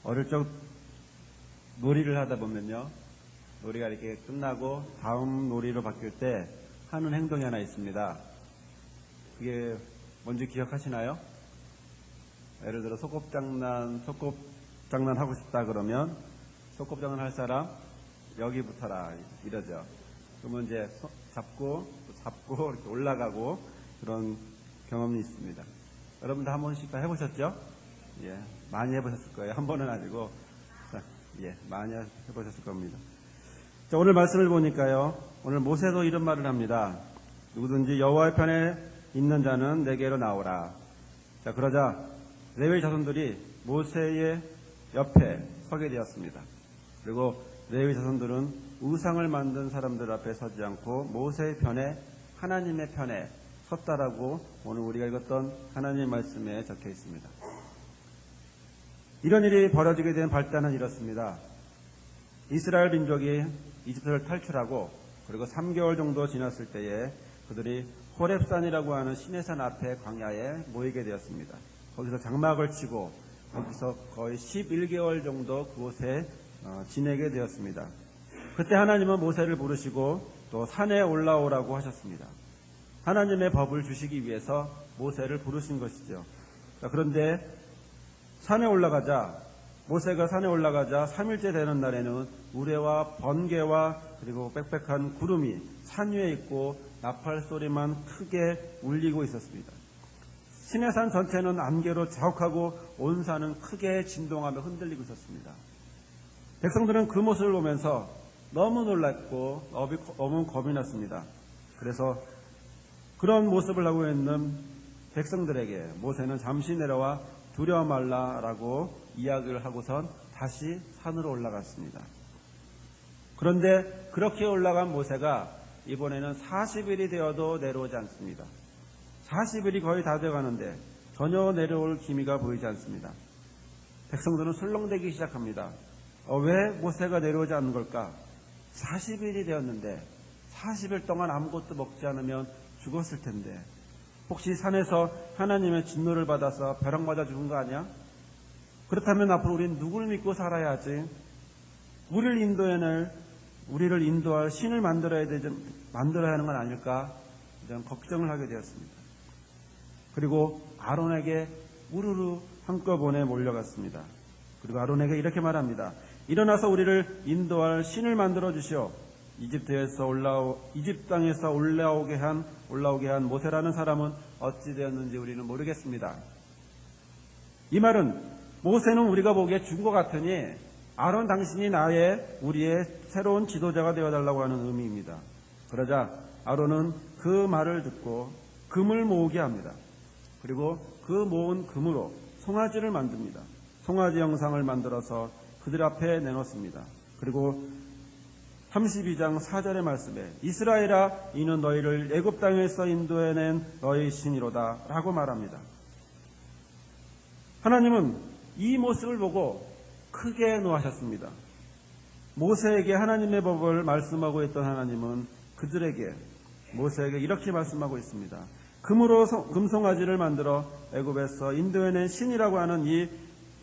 어릴 적 놀이를 하다 보면요, 놀이가 이렇게 끝나고 다음 놀이로 바뀔 때 하는 행동이 하나 있습니다. 그게 뭔지 기억하시나요? 예를 들어 소꿉장난 하고 싶다 그러면 소꿉장난 할 사람 여기 붙어라 이러죠. 그러면 이제 잡고 이렇게 올라가고 그런 경험이 있습니다. 여러분도 한 번씩 다 해보셨죠? 예, 많이 해보셨을 거예요. 한 번은 아니고, 많이 해보셨을 겁니다. 자, 오늘 말씀을 보니까요, 오늘 모세도 이런 말을 합니다. 누구든지 여호와의 편에 있는 자는 내게로 나오라. 자, 그러자 레위 자손들이 모세의 옆에 서게 되었습니다. 그리고 레위 자손들은 우상을 만든 사람들 앞에 서지 않고 모세의 편에, 하나님의 편에 섰다라고 오늘 우리가 읽었던 하나님의 말씀에 적혀 있습니다. 이런 일이 벌어지게 된 발단은 이렇습니다. 이스라엘 민족이 이집트를 탈출하고 그리고 3개월 정도 지났을 때에 그들이 호렙산이라고 하는 시내산 앞에 광야에 모이게 되었습니다. 거기서 장막을 치고 거기서 거의 11개월 정도 그곳에 지내게 되었습니다. 그때 하나님은 모세를 부르시고 또 산에 올라오라고 하셨습니다. 하나님의 법을 주시기 위해서 모세를 부르신 것이죠. 자, 그런데 모세가 산에 올라가자 3일째 되는 날에는 우레와 번개와 그리고 빽빽한 구름이 산 위에 있고 나팔 소리만 크게 울리고 있었습니다. 시내산 전체는 안개로 자욱하고 온 산은 크게 진동하며 흔들리고 있었습니다. 백성들은 그 모습을 보면서 너무 놀랐고 너무 겁이 났습니다. 그래서 그런 모습을 하고 있는 백성들에게 모세는 잠시 내려와 두려워 말라라고 이야기를 하고선 다시 산으로 올라갔습니다. 그런데 그렇게 올라간 모세가 이번에는 40일이 되어도 내려오지 않습니다. 40일이 거의 다 되어가는데 전혀 내려올 기미가 보이지 않습니다. 백성들은 술렁대기 시작합니다. 왜 모세가 내려오지 않는 걸까? 40일이 되었는데 40일 동안 아무것도 먹지 않으면 죽었을 텐데 혹시 산에서 하나님의 진노를 받아서 벼락 맞아 죽은 거 아니야? 그렇다면 앞으로 우리는 누굴 믿고 살아야 하지? 우리를 인도할 신을 만들어야 하는 건 아닐까? 이런 걱정을 하게 되었습니다. 그리고 아론에게 우르르 한꺼번에 몰려갔습니다. 그리고 아론에게 이렇게 말합니다. 일어나서 우리를 인도할 신을 만들어 주시오. 이집 땅에서 올라오게 한 모세라는 사람은 어찌 되었는지 우리는 모르겠습니다. 이 말은 모세는 우리가 보기에 죽은 것 같으니 아론 당신이 우리의 새로운 지도자가 되어달라고 하는 의미입니다. 그러자 아론은 그 말을 듣고 금을 모으게 합니다. 그리고 그 모은 금으로 송아지를 만듭니다. 송아지 형상을 만들어서 그들 앞에 내놓습니다. 그리고 32장 4절의 말씀에 이스라엘아 이는 너희를 애굽 땅에서 인도해낸 너희 신이로다 라고 말합니다. 하나님은 이 모습을 보고 크게 노하셨습니다. 모세에게 하나님의 법을 말씀하고 있던 하나님은 모세에게 이렇게 말씀하고 있습니다. 금으로 금송아지를 만들어 애굽에서 인도해낸 신이라고 하는 이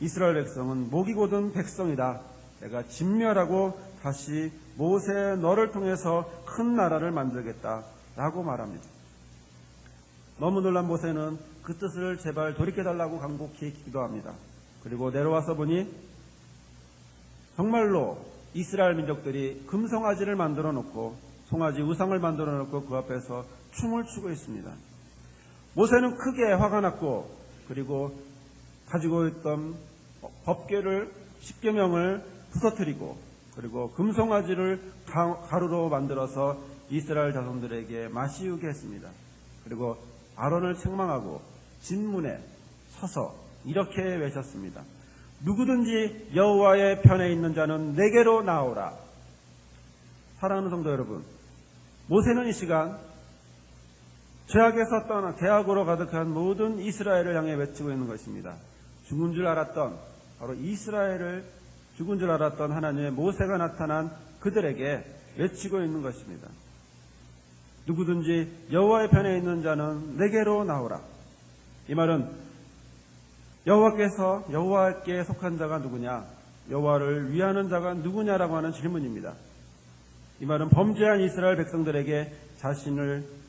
이스라엘 백성은 목이 곧은 백성이다. 내가 진멸하고 다시 모세 너를 통해서 큰 나라를 만들겠다라고 말합니다. 너무 놀란 모세는 그 뜻을 제발 돌이켜달라고 간곡히 기도합니다. 그리고 내려와서 보니 정말로 이스라엘 민족들이 금송아지를 만들어 놓고 송아지 우상을 만들어 놓고 그 앞에서 춤을 추고 있습니다. 모세는 크게 화가 났고 그리고 가지고 있던 법궤를 10계명을 부서뜨리고 그리고 금송아지를 가루로 만들어서 이스라엘 자손들에게 마시우게 했습니다. 그리고 아론을 책망하고 진문에 서서 이렇게 외쳤습니다. 누구든지 여호와의 편에 있는 자는 내게로 나오라. 사랑하는 성도 여러분, 모세는 이 시간 죄악에서 떠나 죄악으로 가득한 모든 이스라엘을 향해 외치고 있는 것입니다. 죽은 줄 알았던 하나님의 모세가 나타난 그들에게 외치고 있는 것입니다. 누구든지 여호와의 편에 있는 자는 내게로 나오라. 이 말은 여호와께 속한 자가 누구냐? 여호와를 위하는 자가 누구냐라고 하는 질문입니다. 이 말은 범죄한 이스라엘 백성들에게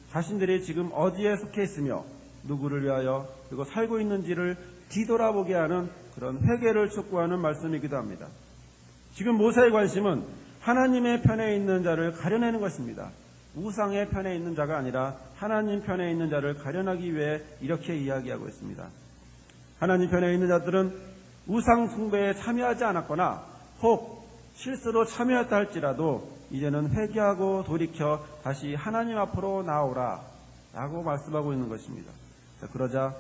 자신들이 지금 어디에 속해 있으며 누구를 위하여 그리고 살고 있는지를 뒤돌아보게 하는 그런 회개를 촉구하는 말씀이기도 합니다. 지금 모세의 관심은 하나님의 편에 있는 자를 가려내는 것입니다. 우상의 편에 있는 자가 아니라 하나님 편에 있는 자를 가려내기 위해 이렇게 이야기하고 있습니다. 하나님 편에 있는 자들은 우상 숭배에 참여하지 않았거나 혹 실수로 참여했다 할지라도 이제는 회개하고 돌이켜 다시 하나님 앞으로 나오라 라고 말씀하고 있는 것입니다. 그러자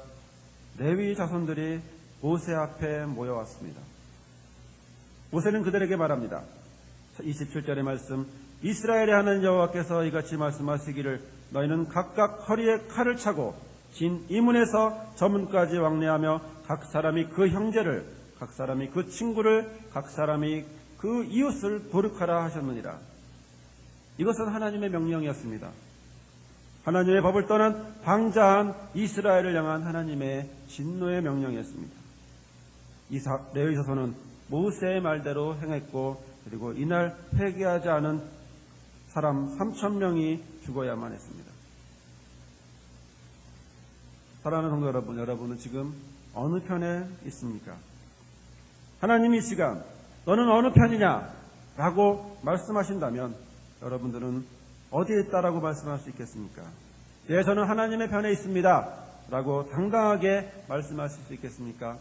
레위 자손들이 모세 앞에 모여왔습니다. 모세는 그들에게 말합니다. 27절의 말씀, 이스라엘의 하나님 여호와께서 이같이 말씀하시기를 너희는 각각 허리에 칼을 차고 진 이문에서 저문까지 왕래하며 각 사람이 그 형제를, 각 사람이 그 친구를, 각 사람이 그 이웃을 도륙하라 하셨느니라. 이것은 하나님의 명령이었습니다. 하나님의 법을 떠난 방자한 이스라엘을 향한 하나님의 진노의 명령이었습니다. 이 레위 자손은 모세의 말대로 행했고 그리고 이날 회개하지 않은 사람 3,000명이 죽어야만 했습니다. 사랑하는 성도 여러분, 여러분은 지금 어느 편에 있습니까? 하나님이 이 시간 너는 어느 편이냐? 라고 말씀하신다면 여러분들은 어디에 있다라고 말씀할 수 있겠습니까? 예, 저는 하나님의 편에 있습니다 라고 당당하게 말씀하실 수 있겠습니까?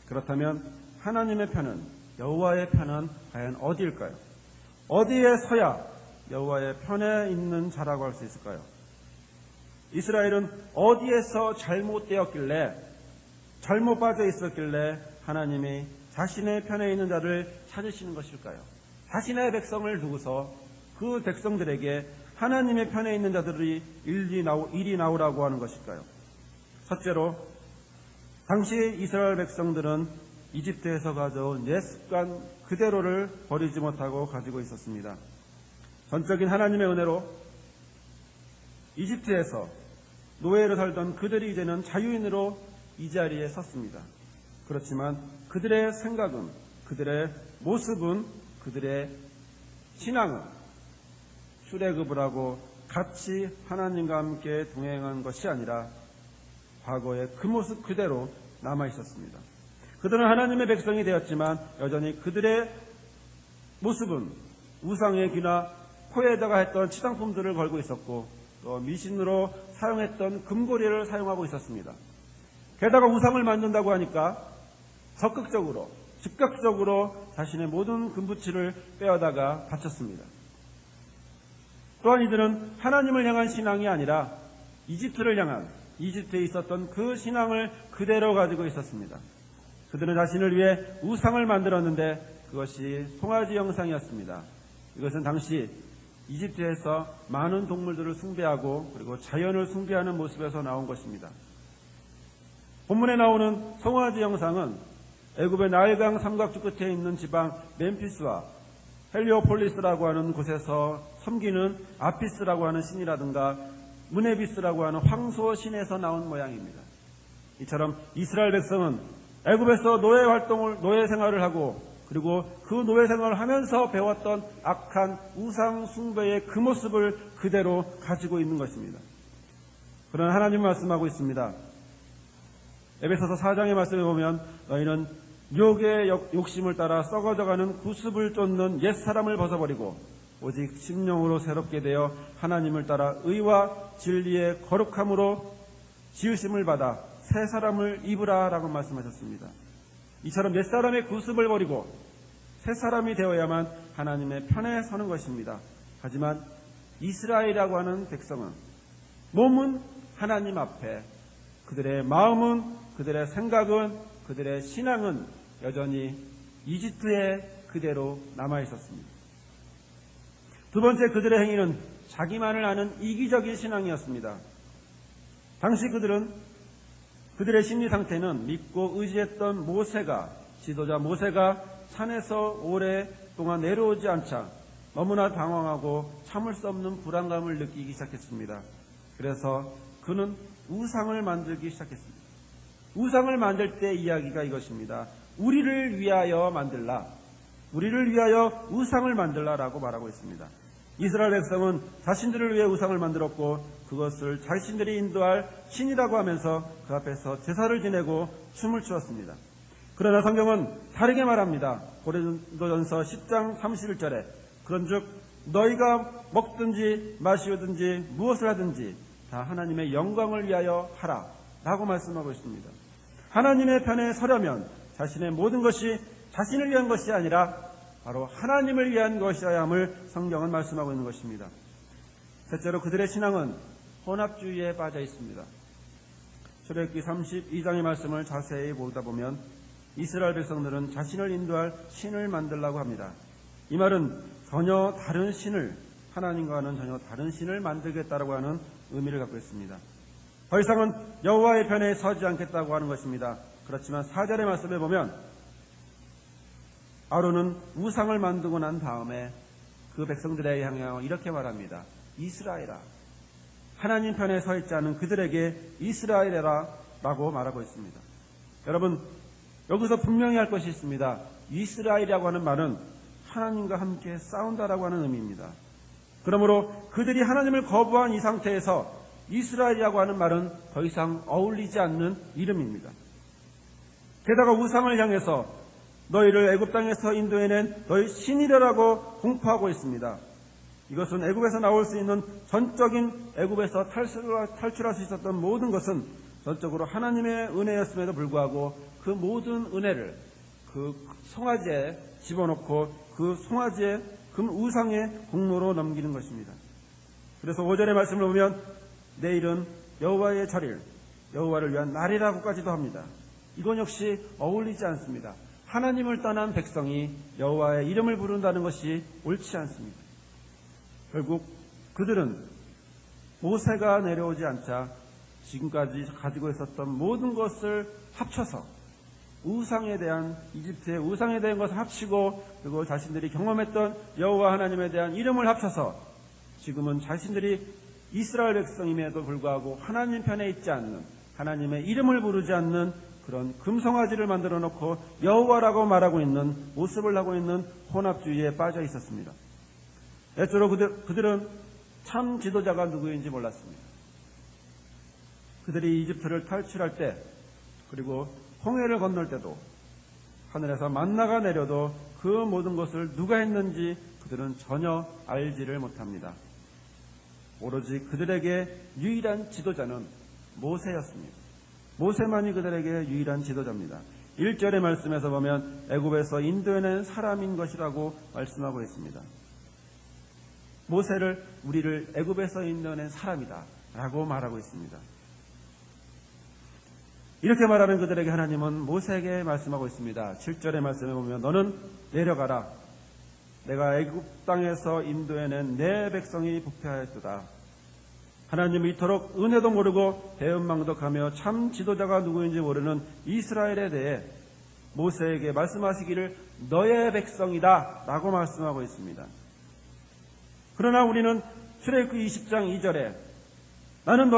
그렇다면 하나님의 편은, 여호와의 편은 과연 어디일까요? 어디에 서야 여호와의 편에 있는 자라고 할 수 있을까요? 이스라엘은 어디에서 잘못되었길래, 잘못 빠져 있었길래 하나님이 자신의 편에 있는 자를 찾으시는 것일까요? 자신의 백성을 두고서 그 백성들에게 하나님의 편에 있는 자들이 일이 나오라고 하는 것일까요? 첫째로, 당시 이스라엘 백성들은 이집트에서 가져온 옛 습관 그대로를 버리지 못하고 가지고 있었습니다. 전적인 하나님의 은혜로 이집트에서 노예로 살던 그들이 이제는 자유인으로 이 자리에 섰습니다. 그렇지만 그들의 생각은, 그들의 모습은, 그들의 신앙은 출애굽을 하고 같이 하나님과 함께 동행한 것이 아니라 과거의 그 모습 그대로 남아 있었습니다. 그들은 하나님의 백성이 되었지만 여전히 그들의 모습은 우상의 귀나 코에다가 했던 치장품들을 걸고 있었고 또 미신으로 사용했던 금고리를 사용하고 있었습니다. 게다가 우상을 만든다고 하니까 즉각적으로 자신의 모든 금부치를 빼어다가 바쳤습니다. 또한 이들은 하나님을 향한 신앙이 아니라 이집트를 향한, 이집트에 있었던 그 신앙을 그대로 가지고 있었습니다. 그들은 자신을 위해 우상을 만들었는데 그것이 송아지 형상이었습니다. 이것은 당시 이집트에서 많은 동물들을 숭배하고 그리고 자연을 숭배하는 모습에서 나온 것입니다. 본문에 나오는 송아지 형상은 애굽의 나일강 삼각주 끝에 있는 지방 멤피스와 헬리오폴리스라고 하는 곳에서 섬기는 아피스라고 하는 신이라든가 무네비스라고 하는 황소 신에서 나온 모양입니다. 이처럼 이스라엘 백성은 애굽에서 노예 생활을 하고 그리고 그 노예 생활을 하면서 배웠던 악한 우상 숭배의 그 모습을 그대로 가지고 있는 것입니다. 그러나 하나님 말씀하고 있습니다. 에베소서 4장의 말씀에 보면 너희는 유혹의 욕심을 따라 썩어져가는 구습을 쫓는 옛사람을 벗어버리고 오직 심령으로 새롭게 되어 하나님을 따라 의와 진리의 거룩함으로 지으심을 받아 새 사람을 입으라 라고 말씀하셨습니다. 이처럼 옛사람의 구습을 버리고 새 사람이 되어야만 하나님의 편에 서는 것입니다. 하지만 이스라엘이라고 하는 백성은 몸은 하나님 앞에, 그들의 마음은, 그들의 생각은, 그들의 신앙은 여전히 이집트에 그대로 남아있었습니다. 두 번째, 그들의 행위는 자기만을 아는 이기적인 신앙이었습니다. 당시 그들의 심리 상태는 믿고 의지했던 지도자 모세가 산에서 오랫동안 내려오지 않자 너무나 당황하고 참을 수 없는 불안감을 느끼기 시작했습니다. 그래서 그는 우상을 만들기 시작했습니다. 우상을 만들 때 이야기가 이것입니다. 우리를 위하여 만들라. 우리를 위하여 우상을 만들라라고 말하고 있습니다. 이스라엘 백성은 자신들을 위해 우상을 만들었고 그것을 자신들이 인도할 신이라고 하면서 그 앞에서 제사를 지내고 춤을 추었습니다. 그러나 성경은 다르게 말합니다. 고린도전서 10장 31절에 그런즉 너희가 먹든지 마시든지 무엇을 하든지 다 하나님의 영광을 위하여 하라 라고 말씀하고 있습니다. 하나님의 편에 서려면 자신의 모든 것이 자신을 위한 것이 아니라 바로 하나님을 위한 것이어야 함을 성경은 말씀하고 있는 것입니다. 셋째로 그들의 신앙은 혼합주의에 빠져 있습니다. 출애굽기 32장의 말씀을 자세히 보다 보면 이스라엘 백성들은 자신을 인도할 신을 만들라고 합니다. 이 말은 전혀 다른 신을, 하나님과는 전혀 다른 신을 만들겠다라고 하는 의미를 갖고 있습니다. 더 이상은 여호와의 편에 서지 않겠다고 하는 것입니다. 그렇지만 4절의 말씀에 보면 아론은 우상을 만들고 난 다음에 그 백성들에게 향하여 이렇게 말합니다. 이스라엘아, 하나님 편에 서 있지 않은 그들에게 이스라엘이라 라고 말하고 있습니다. 여러분, 여기서 분명히 할 것이 있습니다. 이스라엘이라고 하는 말은 하나님과 함께 싸운다라고 하는 의미입니다. 그러므로 그들이 하나님을 거부한 이 상태에서 이스라엘이라고 하는 말은 더 이상 어울리지 않는 이름입니다. 게다가 우상을 향해서 너희를 애굽 땅에서 인도해낸 너희 신이라고 공포하고 있습니다. 이것은 애굽에서 나올 수 있는 전적인 애굽에서 탈출할 수 있었던 모든 것은 전적으로 하나님의 은혜였음에도 불구하고 그 모든 은혜를 그 송아지에 집어넣고 그 송아지의 금 우상의 공로로 넘기는 것입니다. 그래서 5절의 말씀을 보면 내일은 여호와의 절일, 여호와를 위한 날이라고까지도 합니다. 이건 역시 어울리지 않습니다. 하나님을 떠난 백성이 여호와의 이름을 부른다는 것이 옳지 않습니다. 결국 그들은 모세가 내려오지 않자 지금까지 가지고 있었던 모든 것을 합쳐서 우상에 대한, 이집트의 우상에 대한 것을 합치고 그리고 자신들이 경험했던 여호와 하나님에 대한 이름을 합쳐서 지금은 자신들이 이스라엘 백성임에도 불구하고 하나님 편에 있지 않는, 하나님의 이름을 부르지 않는 그런 금송아지를 만들어 놓고 여호와라고 말하고 있는, 모습을 하고 있는 혼합주의에 빠져 있었습니다. 애초로 그들은 참 지도자가 누구인지 몰랐습니다. 그들이 이집트를 탈출할 때, 그리고 홍해를 건널 때도, 하늘에서 만나가 내려도 그 모든 것을 누가 했는지 그들은 전혀 알지를 못합니다. 오로지 그들에게 유일한 지도자는 모세였습니다. 모세만이 그들에게 유일한 지도자입니다. 1절의 말씀에서 보면 애굽에서 인도해낸 사람인 것이라고 말씀하고 있습니다. 모세를 우리를 애굽에서 인도해낸 사람이다 라고 말하고 있습니다. 이렇게 말하는 그들에게 하나님은 모세에게 말씀하고 있습니다. 7절의 말씀에 보면 너는 내려가라. 내가 애굽 땅에서 인도해낸 내 백성이 부패하였도다. 하나님은 이토록 은혜도 모르고 배은망덕하며 참 지도자가 누구인지 모르는 이스라엘에 대해 모세에게 말씀하시기를 너의 백성이다 라고 말씀하고 있습니다. 그러나 우리는 출애굽기 20장 2절에 나는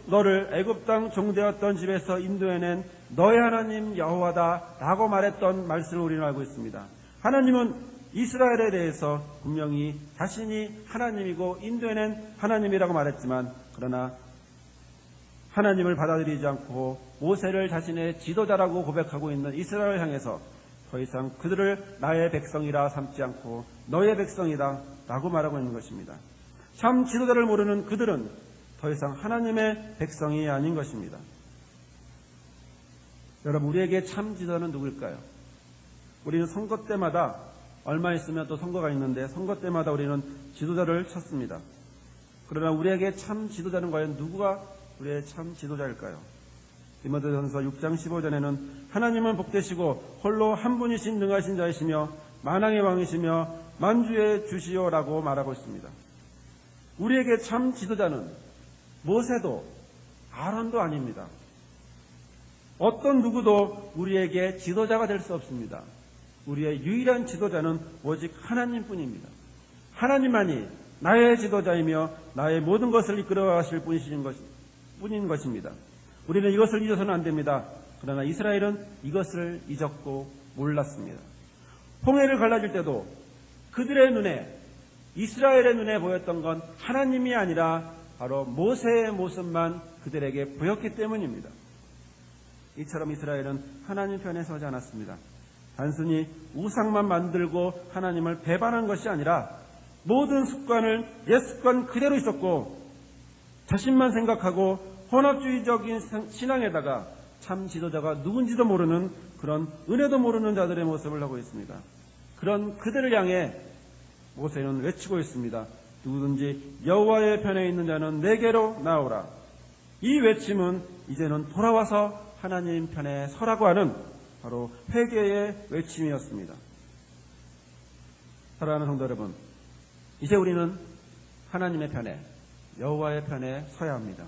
너를 애굽 땅 종되었던 집에서 인도해낸 너의 하나님 여호와다 라고 말했던 말씀을 우리는 알고 있습니다. 하나님은 이스라엘에 대해서 분명히 자신이 하나님이고 인도해낸 하나님이라고 말했지만, 그러나 하나님을 받아들이지 않고 모세를 자신의 지도자라고 고백하고 있는 이스라엘을 향해서 더 이상 그들을 나의 백성이라 삼지 않고 너의 백성이다 라고 말하고 있는 것입니다. 참 지도자를 모르는 그들은 더 이상 하나님의 백성이 아닌 것입니다. 여러분, 우리에게 참 지도자는 누구일까요? 우리는 선거 때마다, 얼마 있으면 또 선거가 있는데 선거 때마다 우리는 지도자를 찾습니다. 그러나 우리에게 참 지도자는 과연 누구가 우리의 참 지도자일까요? 디모데전서 6장 15절에는 하나님은 복되시고 홀로 한 분이신 능하신 자이시며 만왕의 왕이시며 만주의 주시오라고 말하고 있습니다. 우리에게 참 지도자는 모세도 아론도 아닙니다. 어떤 누구도 우리에게 지도자가 될 수 없습니다. 우리의 유일한 지도자는 오직 하나님뿐입니다. 하나님만이 나의 지도자이며 나의 모든 것을 이끌어 가실 뿐인 것입니다. 우리는 이것을 잊어서는 안 됩니다. 그러나 이스라엘은 이것을 잊었고 몰랐습니다. 홍해를 갈라질 때도 그들의 눈에, 이스라엘의 눈에 보였던 건 하나님이 아니라 바로 모세의 모습만 그들에게 보였기 때문입니다. 이처럼 이스라엘은 하나님 편에 서지 않았습니다. 단순히 우상만 만들고 하나님을 배반한 것이 아니라 모든 습관을 옛 습관 그대로 있었고 자신만 생각하고 혼합주의적인 신앙에다가 참 지도자가 누군지도 모르는 그런 은혜도 모르는 자들의 모습을 하고 있습니다. 그런 그들을 향해 모세는 외치고 있습니다. 누구든지 여호와의 편에 있는 자는 내게로 나오라. 이 외침은 이제는 돌아와서 하나님 편에 서라고 하는 바로 회개의 외침이었습니다. 사랑하는 성도 여러분, 이제 우리는 하나님의 편에, 여호와의 편에 서야 합니다.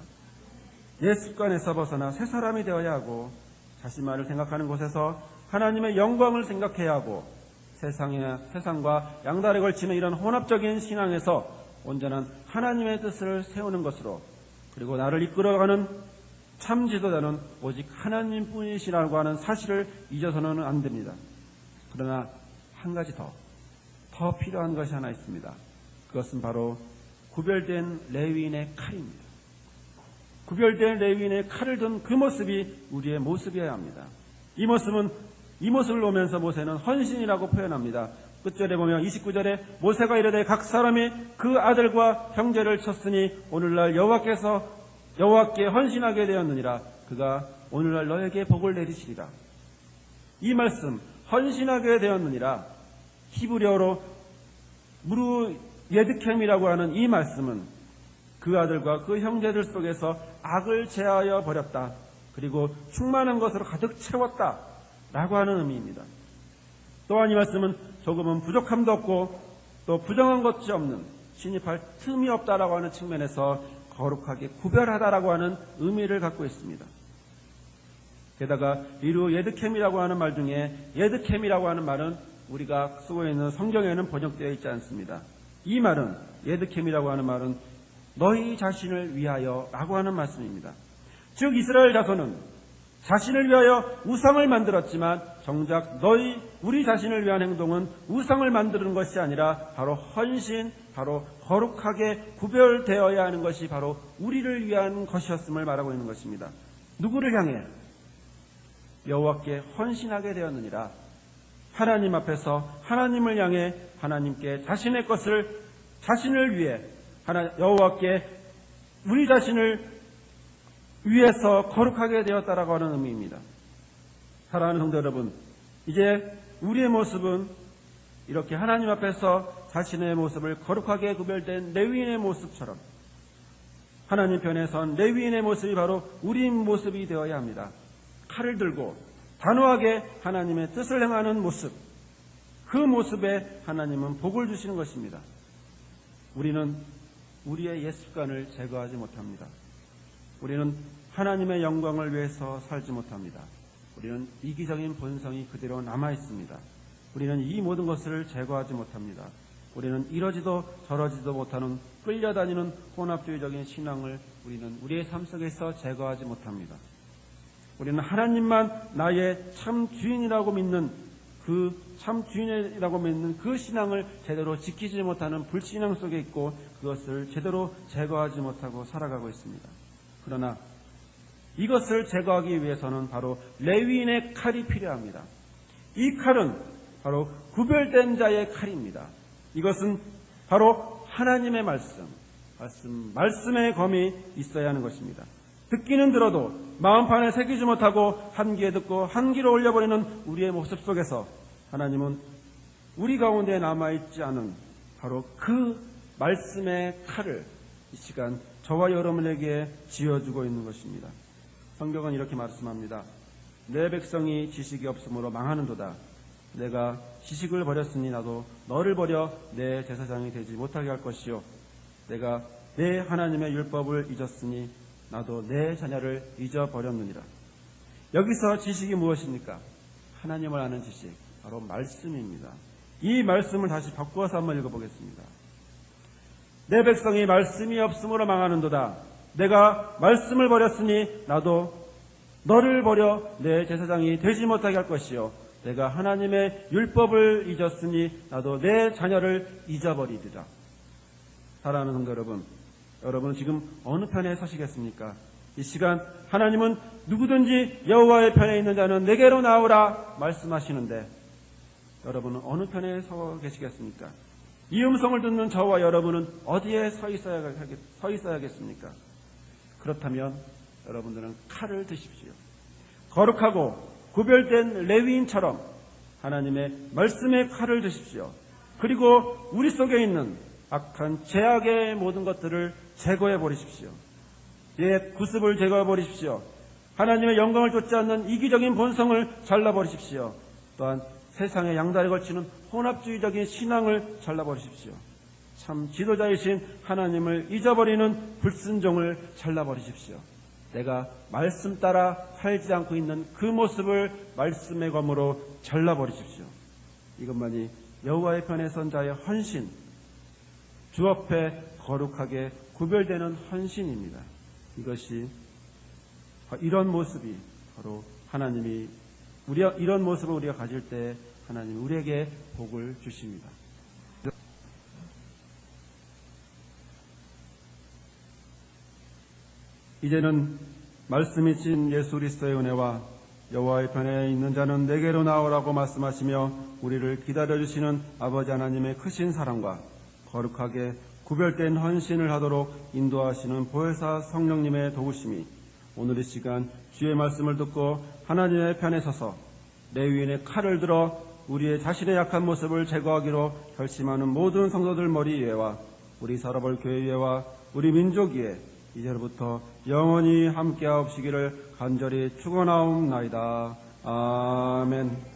옛 습관에서 벗어나 새 사람이 되어야 하고 자신만을 생각하는 곳에서 하나님의 영광을 생각해야 하고 세상과 양다리 걸치는 이런 혼합적인 신앙에서 온전한 하나님의 뜻을 세우는 것으로, 그리고 나를 이끌어가는 참 지도자는 오직 하나님뿐이시라고 하는 사실을 잊어서는 안 됩니다. 그러나 한 가지 더 필요한 것이 하나 있습니다. 그것은 바로 구별된 레위인의 칼입니다. 구별된 레위인의 칼을 든 그 모습이 우리의 모습이어야 합니다. 이 모습을 보면서 모세는 헌신이라고 표현합니다. 끝절에 보면 29절에 모세가 이르되 각 사람이 그 아들과 형제를 쳤으니 오늘날 여호와께 헌신하게 되었느니라. 그가 오늘날 너에게 복을 내리시리라. 이 말씀, 헌신하게 되었느니라, 히브리어로 무르 예드켐이라고 하는 이 말씀은 그 아들과 그 형제들 속에서 악을 제하여 버렸다, 그리고 충만한 것으로 가득 채웠다 라고 하는 의미입니다. 또한 이 말씀은 조금은 부족함도 없고 또 부정한 것이 없는, 진입할 틈이 없다라고 하는 측면에서 거룩하게 구별하다라고 하는 의미를 갖고 있습니다. 게다가 이루 예드켐이라고 하는 말 중에 예드켐이라고 하는 말은 우리가 쓰고 있는 성경에는 번역되어 있지 않습니다. 이 말은, 예드켐이라고 하는 말은 너희 자신을 위하여 라고 하는 말씀입니다. 즉 이스라엘 자손은 자신을 위하여 우상을 만들었지만 정작 우리 자신을 위한 행동은 우상을 만드는 것이 아니라 바로 헌신, 바로 거룩하게 구별되어야 하는 것이 바로 우리를 위한 것이었음을 말하고 있는 것입니다. 누구를 향해? 여호와께 헌신하게 되었느니라. 하나님 앞에서 하나님을 향해 하나님께 자신의 것을, 자신을 위해 여호와께 우리 자신을 위해서 거룩하게 되었다라고 하는 의미입니다. 사랑하는 성도 여러분, 이제 우리의 모습은 이렇게 하나님 앞에서 자신의 모습을 거룩하게 구별된 레위인의 모습처럼 하나님 편에 선 레위인의 모습이 바로 우리 모습이 되어야 합니다. 칼을 들고 단호하게 하나님의 뜻을 행하는 모습, 그 모습에 하나님은 복을 주시는 것입니다. 우리는 우리의 옛 습관을 제거하지 못합니다. 우리는 하나님의 영광을 위해서 살지 못합니다. 우리는 이기적인 본성이 그대로 남아있습니다. 우리는 이 모든 것을 제거하지 못합니다. 우리는 이러지도 저러지도 못하는 끌려다니는 혼합주의적인 신앙을 우리는 우리의 삶 속에서 제거하지 못합니다. 우리는 하나님만 나의 참 주인이라고 믿는 그 신앙을 제대로 지키지 못하는 불신앙 속에 있고 그것을 제대로 제거하지 못하고 살아가고 있습니다. 그러나 이것을 제거하기 위해서는 바로 레위인의 칼이 필요합니다. 이 칼은 바로 구별된 자의 칼입니다. 이것은 바로 하나님의 말씀의 검이 있어야 하는 것입니다. 듣기는 들어도 마음판에 새기지 못하고 한 귀에 듣고 한 귀로 올려버리는 우리의 모습 속에서 하나님은 우리 가운데 남아있지 않은 바로 그 말씀의 칼을 이 시간 저와 여러분에게 쥐어주고 있는 것입니다. 성경은 이렇게 말씀합니다. 내 백성이 지식이 없으므로 망하는도다. 내가 지식을 버렸으니 나도 너를 버려 내 제사장이 되지 못하게 할 것이요. 내가 내 하나님의 율법을 잊었으니 나도 내 자녀를 잊어버렸느니라. 여기서 지식이 무엇입니까? 하나님을 아는 지식, 바로 말씀입니다. 이 말씀을 다시 바꾸어서 한번 읽어보겠습니다. 내 백성이 말씀이 없으므로 망하는도다. 내가 말씀을 버렸으니 나도 너를 버려 내 제사장이 되지 못하게 할 것이요 내가 하나님의 율법을 잊었으니 나도 내 자녀를 잊어버리리라. 사랑하는 성도 여러분, 여러분은 지금 어느 편에 서시겠습니까? 이 시간 하나님은 누구든지 여호와의 편에 있는 자는 내게로 나오라 말씀하시는데 여러분은 어느 편에 서 계시겠습니까? 이 음성을 듣는 저와 여러분은 어디에 서 있어야겠습니까? 그렇다면 여러분들은 칼을 드십시오. 거룩하고 구별된 레위인처럼 하나님의 말씀의 칼을 드십시오. 그리고 우리 속에 있는 악한 죄악의 모든 것들을 제거해 버리십시오. 옛 구습을 제거해 버리십시오. 하나님의 영광을 쫓지 않는 이기적인 본성을 잘라버리십시오. 또한 세상의 양다리 걸치는 혼합주의적인 신앙을 잘라버리십시오. 참 지도자이신 하나님을 잊어버리는 불순종을 잘라버리십시오. 내가 말씀 따라 살지 않고 있는 그 모습을 말씀의 검으로 잘라버리십시오. 이것만이 여호와의 편에 선 자의 헌신, 주 앞에 거룩하게 구별되는 헌신입니다. 이런 모습이 바로 하나님이 이런 모습을 우리가 가질 때 하나님 우리에게 복을 주십니다. 이제는 말씀이 신 예수 그리스도의 은혜와 여호와의 편에 있는 자는 내게로 나오라고 말씀하시며 우리를 기다려주시는 아버지 하나님의 크신 사랑과 거룩하게 구별된 헌신을 하도록 인도하시는 보혜사 성령님의 도우심이 오늘 이 시간 주의 말씀을 듣고 하나님의 편에 서서 레위인의 칼을 들어 우리의 자신의 약한 모습을 제거하기로 결심하는 모든 성도들 머리 위에와 우리 살아볼 교회 위에와 우리 민족 위에 이제로부터 영원히 함께하옵시기를 간절히 축원하옵나이다. 아멘.